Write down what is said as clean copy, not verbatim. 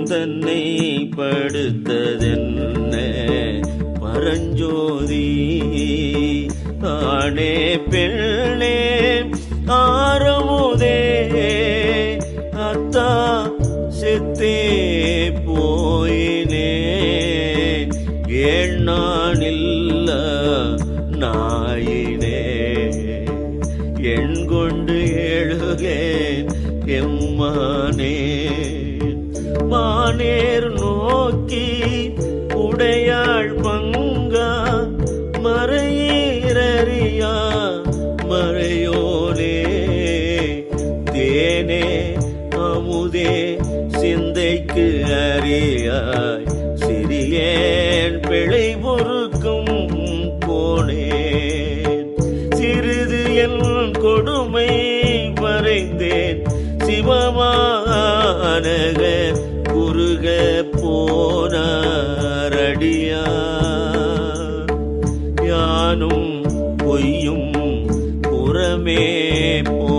தன்னை படுத்ததென்ன பரஞ்சோதி ஆணே பெண்ணே ஆரமுதே அத்தா செத்தே போயினே ஏண்ணானில்ல நாயினே எண் கொண்டு எழுகேன் எம்மானே மானேர் நோக்கி உடையாள் பங்கா மறையீரறியா மறையோனே தேனே அமுதே சிந்தைக்கு அறியாய் சிறியேன் பிழை பொறுக்கும் போனேன் சிறிது என் கொடுமை மறைந்தேன் சிவமானக குறுக போனாரடியா யானும் பொய்யும் புறமே போ